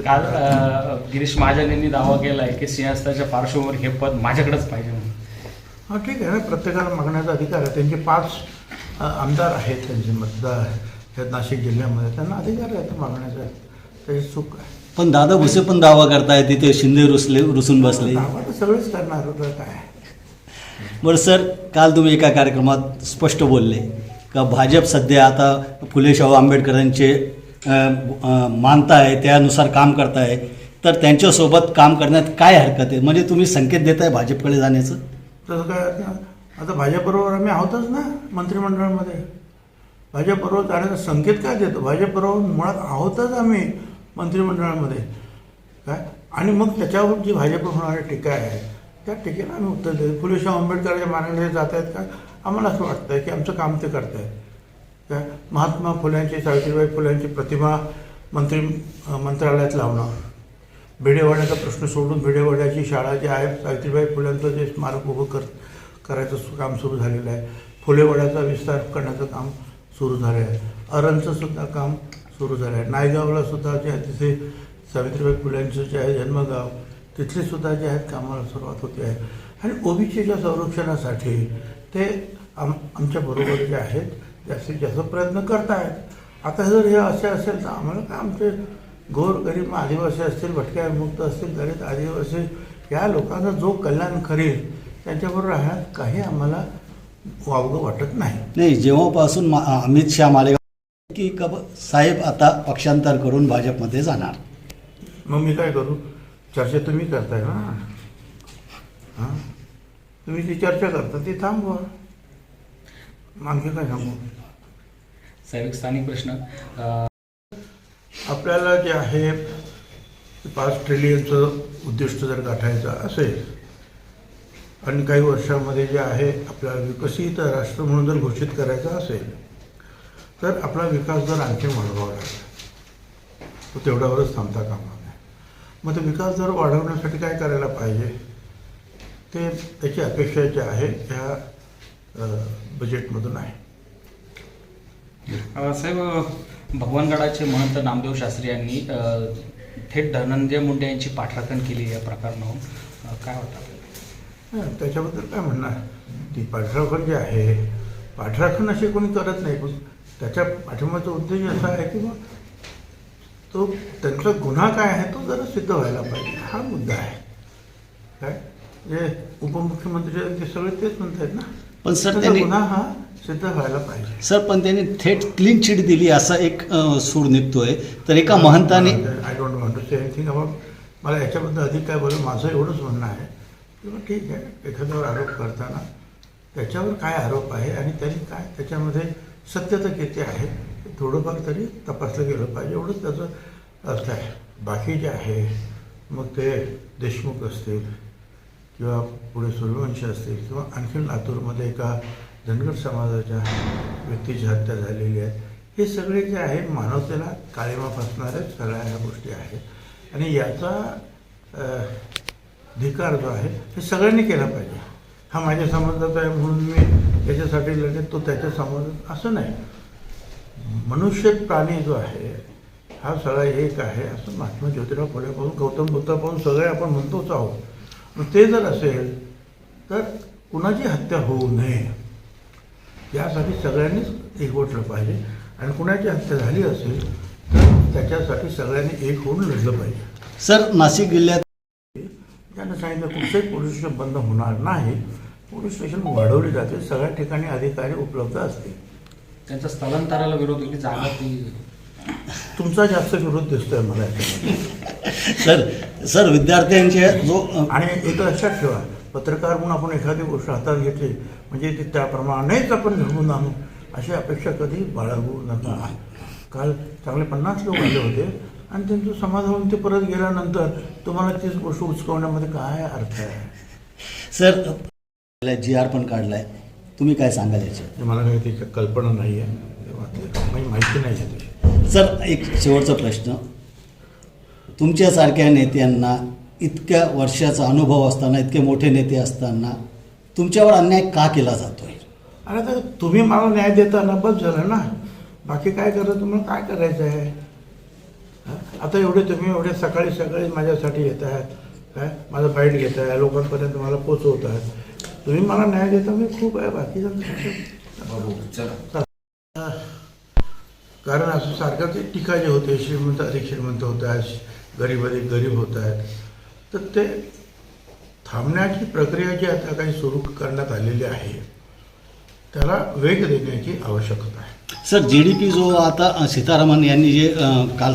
काल गिरीश महाजन यांनी दावा केला आहे की सिंहस्थाच्या पार्श्वभूमीवर हे पद माझ्याकडेच पाहिजे म्हणून. हां, ठीक आहे ना, प्रत्येकाला मागण्याचा अधिकार आहे. त्यांचे 5 आमदार आहेत, त्यांचे मतदार आहेत नाशिक जिल्ह्यामध्ये, त्यांना अधिकार आहे मागण्याचा. त्याची चूक आहे. पण दादा भुसे पण दावा करतायत तिथे शिंदे रुसून बसले. दावा तर सगळेच करणार होतं काय. बरं सर, काल तुम्ही एका कार्यक्रमात स्पष्ट बोलले का भाजप सध्या आता फुले शाहू आंबेडकरांचे मानताय, त्यानुसार काम करताय, तर त्यांच्यासोबत काम करण्यात काय हरकत आहे? म्हणजे तुम्ही संकेत देताय भाजपकडे जाण्याचं? तसं काय, आता भाजपबरोबर आम्ही आहोतच ना मंत्रिमंडळामध्ये. भाजपबरोबर जाण्याचा संकेत काय देतो? भाजपबरोबर मुळात आहोतच आम्ही मंत्रिमंडळामध्ये काय. आणि मग त्याच्यावर जी भाजपवर होणारी टीका आहे त्या टीकेला आम्ही उत्तर देतो. फुले शाहू आंबेडकरांच्या मार्गाने जात आहेत का? आम्हाला असं वाटतं आहे की आमचं काम ते करत आहेत काय. महात्मा फुल्यांची, सावित्रीबाई फुल्यांची प्रतिमा मंत्रालयात लावणं, भिडेवाड्याचा प्रश्न सोडून भिडेवाड्याची शाळा जी आहे, सावित्रीबाई फुल्यांचं जे स्मारक उभं करायचं काम सुरू झालेलं आहे, फुलेवाड्याचा विस्तार करण्याचं काम सुरू झालं आहे, अरणचं सुद्धा काम सुरू झालं आहे, नायगावला सुद्धा जे आहे तिथे सावित्रीबाई फुल्यांचं जे आहे जन्मगाव, तिथले सुद्धा जे आहेत कामाला सुरुवात होते आहे. आणि ओबीसीच्या संरक्षणासाठी ते आमच्याबरोबर जे आहेत जास्तीत जास्त प्रयत्न करत आहेत. आता जर हे असे असेल तर आम्हाला काय, आमचे गोरगरीब आदिवासी असतील, भटक्या विमुक्त असतील, दलित आदिवासी या लोकांचा जो कल्याण करेल त्यांच्याबरोबर राहण्यात काही आम्हाला वावगं वाटत नाही. नाही, जेव्हापासून अमित शाह मालेगाव की साहेब आता पक्षांतर करून भाजपमध्ये जाणार, मग मी काय करू? चर्चा तुम्ही करताय ना. हां, तुम्ही जी चर्चा करता ती थांबवा. आणखी काय सांगू? साहेब, एक स्थानिक प्रश्न. आपल्याला जे आहे 5 ट्रिलियनचं उद्दिष्ट जर गाठायचं असेल आणि काही वर्षामध्ये जे आहे आपल्याला विकसित राष्ट्र म्हणून जर घोषित करायचं असेल तर आपला विकास जर आणखी वाढवावा लागेल. तो तेवढ्यावरच थांबता कामा नये. मग तो विकास जर वाढवण्यासाठी काय करायला पाहिजे ते त्याची अपेक्षा जी आहे ह्या बजेटमधून आहे. साहेब, भगवानगडाचे महंत नामदेव शास्त्री यांनी थेट धनंजय मुंडे यांची पाठराखण केली या प्रकरणावर, काय वाटतं आपल्याला? त्याच्याबद्दल काय म्हणणार? ती पाठराखण जी आहे, पाठराखण अशी कोणी करत नाही, पण त्याच्या पाठिंबाचा उद्देश असा आहे की मग तो त्यांचा गुन्हा काय आहे तो जरा सिद्ध व्हायला पाहिजे, हा मुद्दा आहे. काय जे उपमुख्यमंत्री ते सगळे तेच म्हणत आहेत ना. पण सर त्यांनी गुन्हा हा सिद्ध व्हायला पाहिजे. सर, पण त्यांनी थेट क्लीन चिट दिली असा एक सूर निघतोय. तर एका महंताने, I don't want to say anything about, मला याच्याबद्दल अधिक काय बोलू, माझं एवढंच म्हणणं आहे की मग ठीक आहे, एखाद्यावर आरोप करताना त्याच्यावर काय आरोप आहे आणि त्यांनी काय त्याच्यामध्ये सत्यता किती आहे हे थोडंफार तरी तपासलं गेलं पाहिजे, एवढंच त्याचा अर्थ आहे. बाकी जे आहे मग ते देशमुख असतील किंवा पुढे सूर्यवंशी असतील किंवा आणखी लातूरमध्ये एका धनगर समाजाच्या व्यक्तीची हत्या झालेली आहे, हे सगळे जे आहे मानवतेला काळिमा फासणाऱ्या सगळ्या ह्या गोष्टी आहेत आणि याचा धिक्कार जो आहे हे सगळ्यांनी केला पाहिजे. हा माझ्या समाजाचा आहे म्हणून मी त्याच्यासाठी लढेल, तो त्याच्या समाजात असं नाही. मनुष्य प्राणी जो आहे हा सगळा एक आहे असं महात्मा ज्योतिराव फुलेपासून गौतम बुद्धापासून सगळे आपण म्हणतोच आहोत. मग ते जर असेल तर कुणाची हत्या होऊ नये यासाठी सगळ्यांनीच एकवटलं पाहिजे आणि कुणाची हत्या झाली असेल तर त्याच्यासाठी सगळ्यांनी एक होऊन लढलं पाहिजे. सर, नाशिक जिल्ह्यात त्यांना सांगितलं कुठचंही पोलीस स्टेशन बंद होणार नाही, पोलीस स्टेशन वाढवली जाते, सगळ्या ठिकाणी अधिकारी उपलब्ध असतील. त्यांचा स्थलांतराला विरोध केली जागा ती तुमचा जास्त विरोध दिसतोय मला याच्यामध्ये. सर विद्यार्थ्यांचे जो आणि एक लक्षात ठेवा, पत्रकार म्हणून आपण एखादी गोष्ट हातात घेतली म्हणजे ती त्याप्रमाणेच आपण घडवून आणू अशी अपेक्षा कधी बाळगू नका. काल चांगले 50 लोक आले होते आणि त्यांचं समाधान होऊन ते परत गेल्यानंतर तुम्हाला तीच गोष्ट उचकवण्यामध्ये काय अर्थ आहे? सर, GR पण काढलाय, तुम्ही काय सांगाल याच्यात? मला काही त्याची कल्पना नाही आहे, काही माहिती नाही आहे त्याची. सर, एक शेवटचा प्रश्न, तुमच्यासारख्या नेत्यांना इतक्या वर्षाचा अनुभव असताना, इतके मोठे नेते असताना तुमच्यावर अन्याय का केला जातोय? अरे तर तुम्ही मला न्याय देताना बस झालं ना, बाकी काय करत तुम्हाला काय करायचं आहे? आता तुम्ही एवढे सकाळी सकाळी माझ्यासाठी येत आहात, काय माझं बाईट घेत आहे, लोकांपर्यंत मला पोचवत आहात, तुम्ही मला न्याय देता मी खूप आहे. कारण असं सारखं ते टीका जे होते, श्रीमंत अधिक श्रीमंत होत आहेत, गरीब अधिक गरीब होत आहेत, तर ते थांबण्याची प्रक्रिया जी आता काही सुरू करण्यात आलेली आहे त्याला वेग देण्याची आवश्यकता आहे. सर, GDP जो आता सीतारामन यांनी जे काल